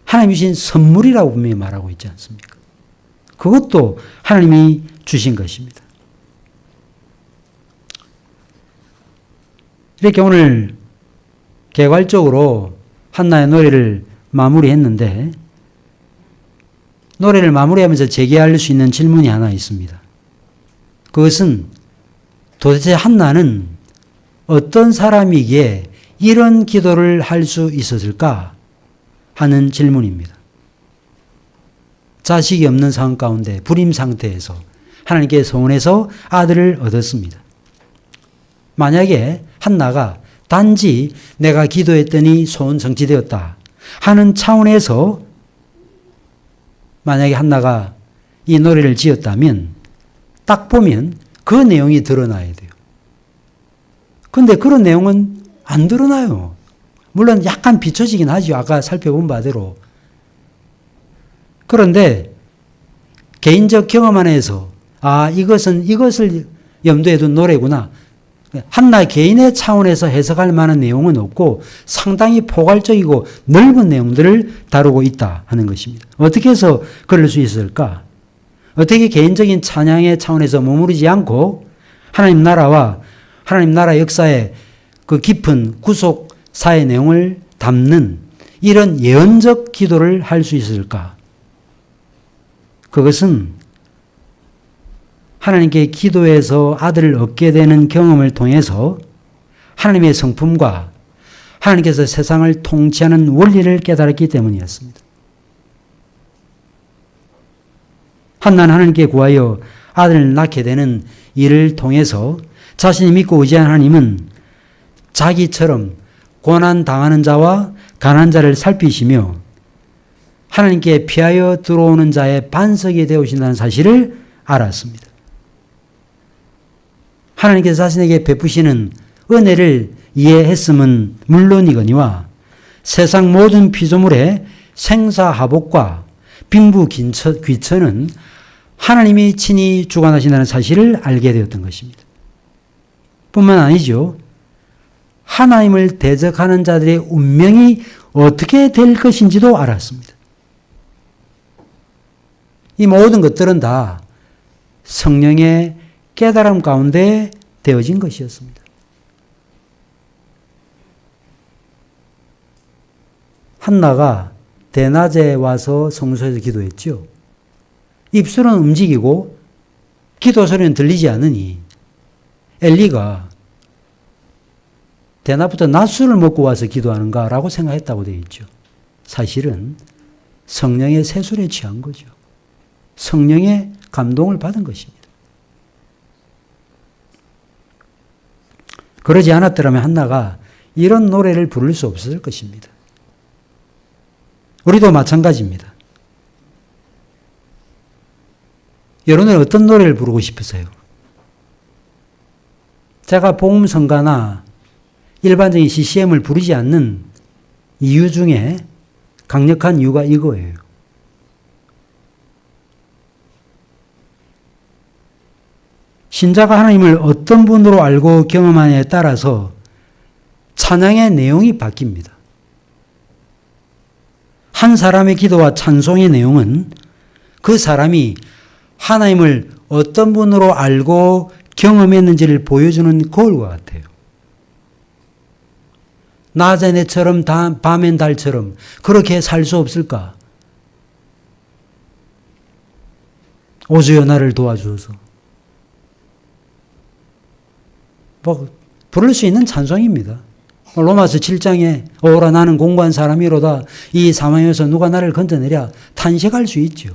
하나님이 주신 선물이라고 분명히 말하고 있지 않습니까? 그것도 하나님이 주신 것입니다. 이렇게 오늘 개괄적으로 한나의 노래를 마무리했는데 노래를 마무리하면서 제기할 수 있는 질문이 하나 있습니다. 그것은 도대체 한나는 어떤 사람이기에 이런 기도를 할 수 있었을까 하는 질문입니다. 자식이 없는 상황 가운데 불임 상태에서 하나님께 소원해서 아들을 얻었습니다. 만약에 한나가 단지 내가 기도했더니 소원 성취되었다 하는 차원에서 만약에 한나가 이 노래를 지었다면 딱 보면 그 내용이 드러나야 돼요. 근데 그런 내용은 안 드러나요. 물론 약간 비춰지긴 하죠. 아까 살펴본 바대로. 그런데 개인적 경험 안에서 이것을 염두에 둔 노래구나. 한나 개인의 차원에서 해석할 만한 내용은 없고 상당히 포괄적이고 넓은 내용들을 다루고 있다 하는 것입니다. 어떻게 해서 그럴 수 있을까? 어떻게 개인적인 찬양의 차원에서 머무르지 않고 하나님 나라와 하나님 나라 역사의 그 깊은 구속사의 내용을 담는 이런 예언적 기도를 할 수 있을까? 그것은 하나님께 기도해서 아들을 얻게 되는 경험을 통해서 하나님의 성품과 하나님께서 세상을 통치하는 원리를 깨달았기 때문이었습니다. 한나는 하나님께 구하여 아들을 낳게 되는 일을 통해서 자신이 믿고 의지한 하나님은 자기처럼 고난당하는 자와 가난한 자를 살피시며 하나님께 피하여 들어오는 자의 반석이 되어오신다는 사실을 알았습니다. 하나님께서 자신에게 베푸시는 은혜를 이해했음은 물론이거니와 세상 모든 피조물의 생사하복과 빈부귀천은 하나님이 친히 주관하신다는 사실을 알게 되었던 것입니다. 뿐만 아니죠. 하나님을 대적하는 자들의 운명이 어떻게 될 것인지도 알았습니다. 이 모든 것들은 다 성령의 깨달음 가운데 되어진 것이었습니다. 한나가 대낮에 와서 성소에서 기도했죠. 입술은 움직이고 기도 소리는 들리지 않으니 엘리가 대낮부터 낮술을 먹고 와서 기도하는가라고 생각했다고 되어 있죠. 사실은 성령의 세술에 취한 거죠. 성령의 감동을 받은 것입니다. 그러지 않았더라면 한나가 이런 노래를 부를 수 없었을 것입니다. 우리도 마찬가지입니다. 여러분은 어떤 노래를 부르고 싶으세요? 제가 복음성가나 일반적인 CCM을 부르지 않는 이유 중에 강력한 이유가 이거예요. 신자가 하나님을 어떤 분으로 알고 경험하냐에 따라서 찬양의 내용이 바뀝니다. 한 사람의 기도와 찬송의 내용은 그 사람이 하나님을 어떤 분으로 알고 경험했는지를 보여주는 거울과 같아요. 낮에 내처럼 밤엔 달처럼 그렇게 살 수 없을까? 오주여 나를 도와주소서. 부를 수 있는 찬송입니다. 로마서 7장에 오라 나는 공고한 사람이로다 이 사망에서 누가 나를 건져내랴 탄식할 수 있죠.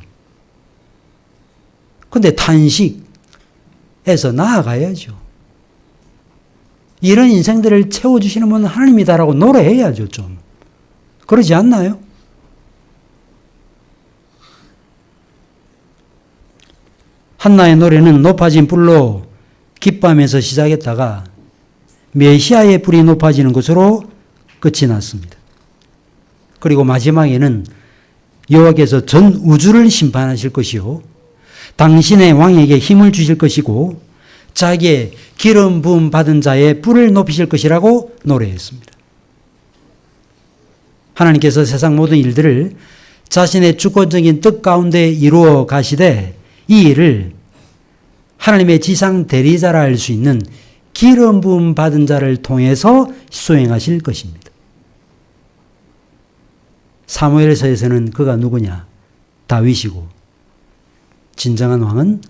근데 탄식에서 나아가야죠. 이런 인생들을 채워주시는 분은 하나님이다라고 노래해야죠, 좀. 그러지 않나요? 한나의 노래는 높아진 뿔로 기뻐하면서 시작했다가 메시아의 뿔이 높아지는 것으로 끝이 났습니다. 그리고 마지막에는 여호와께서 전 우주를 심판하실 것이요 당신의 왕에게 힘을 주실 것이고 자기의 기름 부음 받은 자의 뿔을 높이실 것이라고 노래했습니다. 하나님께서 세상 모든 일들을 자신의 주권적인 뜻 가운데 이루어 가시되 이 일을 하나님의 지상 대리자라 할 수 있는 기름 부음 받은 자를 통해서 수행하실 것입니다. 사무엘서에서는 그가 누구냐? 다윗이고 진정한 왕은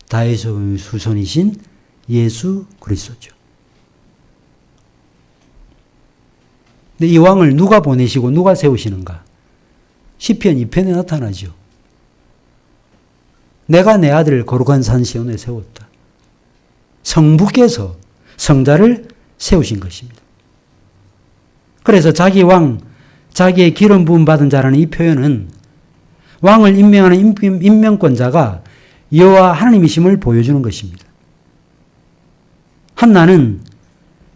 다윗의 후손이신 예수 그리스도죠. 근데 이 왕을 누가 보내시고 누가 세우시는가? 시편 2편에 나타나죠. 내가 내 아들을 거룩한 산 시온에 세웠다. 성부께서 성자를 세우신 것입니다. 그래서 자기 왕, 자기의 기름 부음 받은 자라는 이 표현은 왕을 임명하는 임명권자가 여호와 하나님이심을 보여주는 것입니다. 한나는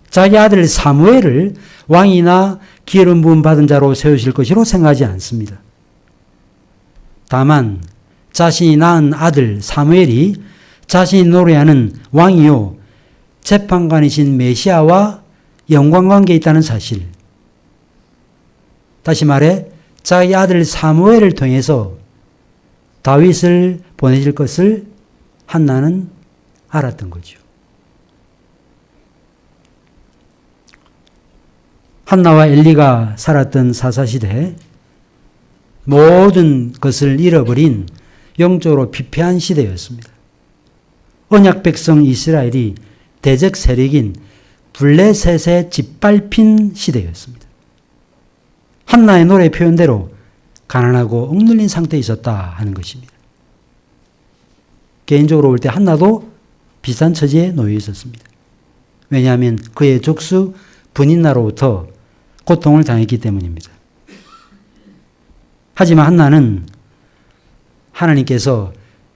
자기 아들 사무엘을 왕이나 기름 부음 받은 자로 세우실 것이로 생각하지 않습니다. 다만 자신이 낳은 아들 사무엘이 자신이 노래하는 왕이요 재판관이신 메시아와 연관관계에 있다는 사실. 다시 말해 자기 아들 사무엘을 통해서 다윗을 보내실 것을 한나는 알았던 거죠. 한나와 엘리가 살았던 사사시대, 모든 것을 잃어버린 영적으로 피폐한 시대였습니다. 언약 백성 이스라엘이 대적 세력인 블레셋에 짓밟힌 시대였습니다. 한나의 노래 표현대로 가난하고 억눌린 상태에 있었다 하는 것입니다. 개인적으로 볼 때 한나도 비슷한 처지에 놓여 있었습니다. 왜냐하면 그의 족수 분인나로부터 고통을 당했기 때문입니다. 하지만 한나는 하나님께서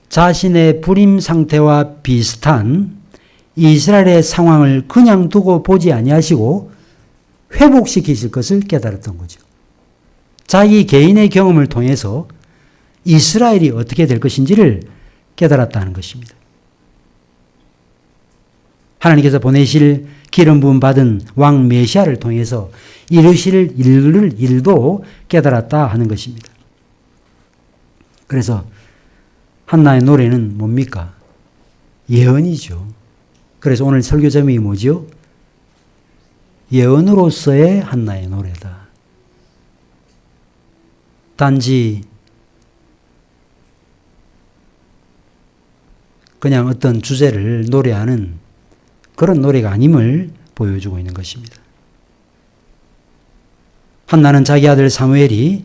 자신의 불임 상태와 비슷한 이스라엘의 상황을 그냥 두고 보지 아니하시고 회복시키실 것을 깨달았던 거죠. 자기 개인의 경험을 통해서 이스라엘이 어떻게 될 것인지를 깨달았다는 것입니다. 하나님께서 보내실 기름 부음 받은 왕 메시아를 통해서 이루실 일도 깨달았다 하는 것입니다. 그래서 한나의 노래는 뭡니까? 예언이죠. 그래서 오늘 설교 제목이 뭐죠? 예언으로서의 한나의 노래다. 단지 그냥 어떤 주제를 노래하는 그런 노래가 아님을 보여주고 있는 것입니다. 한나는 자기 아들 사무엘이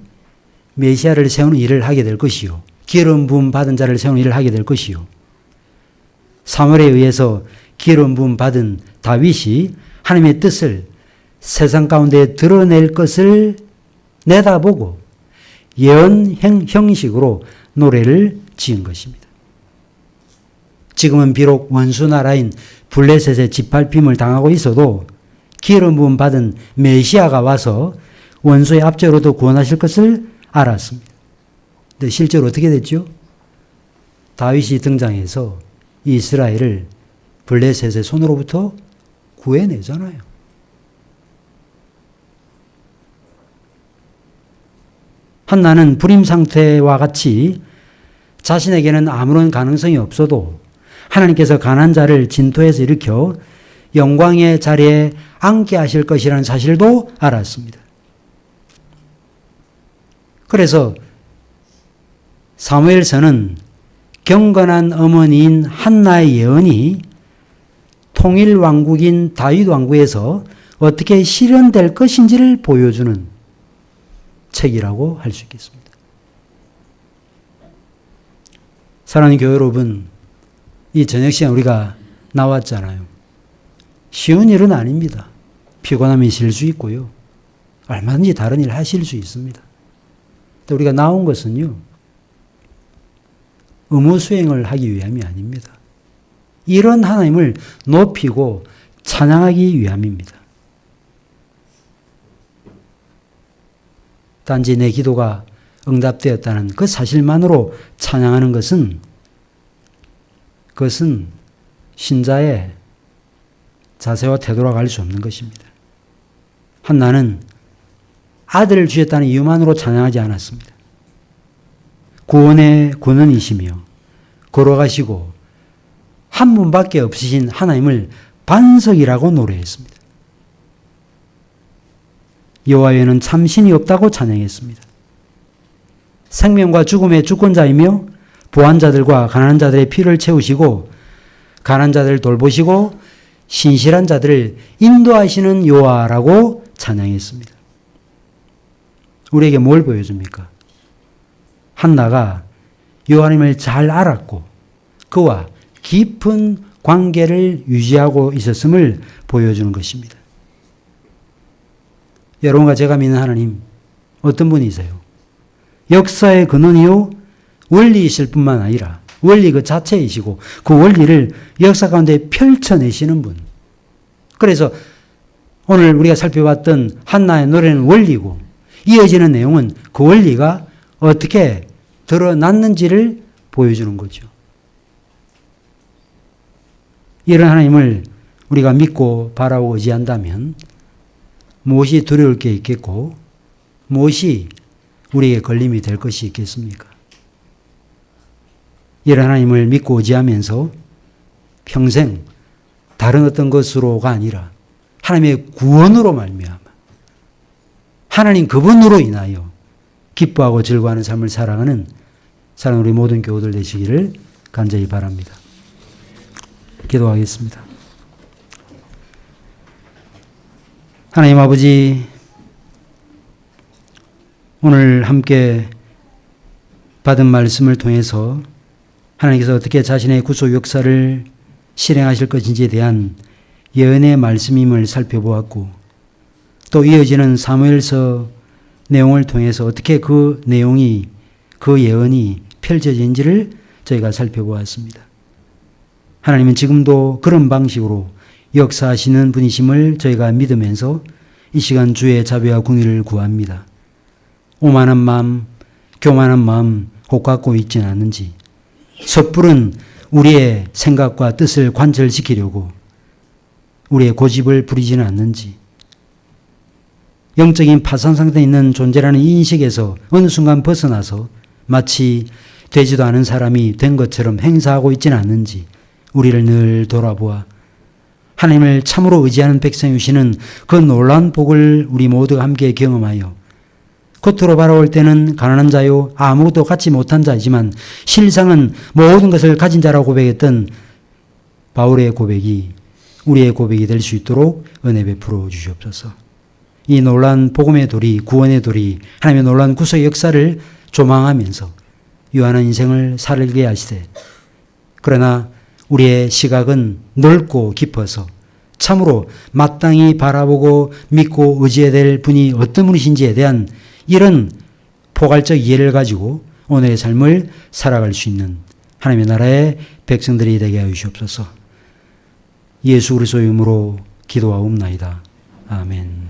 메시아를 세우는 일을 하게 될 것이요, 기름 부음 받은 자를 세우는 일을 하게 될 것이요, 사무엘에 의해서 기름 부음 받은 다윗이 하나님의 뜻을 세상 가운데 드러낼 것을 내다보고 예언 형식으로 노래를 지은 것입니다. 지금은 비록 원수 나라인 블레셋의 짓밟힘을 당하고 있어도 기름 부음 받은 메시아가 와서 원수의 압제로도 구원하실 것을 알았습니다. 근데 실제로 어떻게 됐죠? 다윗이 등장해서 이스라엘을 블레셋의 손으로부터 구해내잖아요. 한나는 불임 상태와 같이 자신에게는 아무런 가능성이 없어도 하나님께서 가난한 자를 진토에서 일으켜 영광의 자리에 앉게 하실 것이라는 사실도 알았습니다. 그래서 사무엘서는 경건한 어머니인 한나의 예언이 통일 왕국인 다윗 왕국에서 어떻게 실현될 것인지를 보여주는 책이라고 할 수 있겠습니다. 사랑하는 교회 여러분, 이 저녁 시간 우리가 나왔잖아요. 쉬운 일은 아닙니다. 피곤함이 실 수 있고요. 얼마든지 다른 일 하실 수 있습니다. 근데 우리가 나온 것은요, 의무 수행을 하기 위함이 아닙니다. 이런 하나님을 높이고 찬양하기 위함입니다. 단지 내 기도가 응답되었다는 그 사실만으로 찬양하는 것은 그것은 신자의 자세와 태도라고 할 수 없는 것입니다. 한나는 아들을 주셨다는 이유만으로 찬양하지 않았습니다. 구원의 근원이시며 걸어가시고 한 분밖에 없으신 하나님을 반석이라고 노래했습니다. 여호와 외에는 참 신이 없다고 찬양했습니다. 생명과 죽음의 주권자이며 부한 자들과 가난한 자들의 피를 채우시고 가난한 자들을 돌보시고 신실한 자들을 인도하시는 여호와라고 찬양했습니다. 우리에게 뭘 보여줍니까? 한나가 여호와님을 잘 알았고 그와 깊은 관계를 유지하고 있었음을 보여주는 것입니다. 여러분과 제가 믿는 하나님 어떤 분이세요? 역사의 근원이요 원리이실 뿐만 아니라 원리 그 자체이시고 그 원리를 역사 가운데 펼쳐내시는 분. 그래서 오늘 우리가 살펴봤던 한나의 노래는 원리고 이어지는 내용은 그 원리가 어떻게 드러났는지를 보여주는 거죠. 이런 하나님을 우리가 믿고 바라고 의지한다면 무엇이 두려울 게 있겠고 무엇이 우리에게 걸림이 될 것이 있겠습니까? 이런 하나님을 믿고 의지하면서 평생 다른 어떤 것으로가 아니라 하나님의 구원으로 말미암아 하나님 그분으로 인하여 기뻐하고 즐거워하는 삶을 살아가는 사랑하는 우리 모든 교우들 되시기를 간절히 바랍니다. 기도하겠습니다. 하나님 아버지, 오늘 함께 받은 말씀을 통해서 하나님께서 어떻게 자신의 구속 역사를 실행하실 것인지에 대한 예언의 말씀임을 살펴보았고 또 이어지는 사무엘서 내용을 통해서 어떻게 그 내용이 그 예언이 펼쳐진지를 저희가 살펴보았습니다. 하나님은 지금도 그런 방식으로 역사하시는 분이심을 저희가 믿으면서 이 시간 주의 자비와 궁의를 구합니다. 오만한 마음, 교만한 마음 혹 갖고 있지는 않은지 섣부른 우리의 생각과 뜻을 관철시키려고 우리의 고집을 부리지는 않는지 영적인 파산 상태에 있는 존재라는 인식에서 어느 순간 벗어나서 마치 되지도 않은 사람이 된 것처럼 행사하고 있지는 않는지 우리를 늘 돌아보아 하나님을 참으로 의지하는 백성이시는 그 놀라운 복을 우리 모두가 함께 경험하여 겉으로 바라볼 때는 가난한 자요 아무것도 갖지 못한 자이지만 실상은 모든 것을 가진 자라고 고백했던 바울의 고백이 우리의 고백이 될 수 있도록 은혜 베풀어 주시옵소서. 이 놀라운 복음의 도리, 구원의 도리, 하나님의 놀라운 구속의 역사를 조망하면서 유한한 인생을 살게 하시되 그러나 우리의 시각은 넓고 깊어서 참으로 마땅히 바라보고 믿고 의지해야 될 분이 어떤 분이신지에 대한 이런 포괄적 이해를 가지고 오늘의 삶을 살아갈 수 있는 하나님의 나라의 백성들이 되게 하여 주시옵소서. 예수 그리스도의 이름으로 기도하옵나이다. 아멘.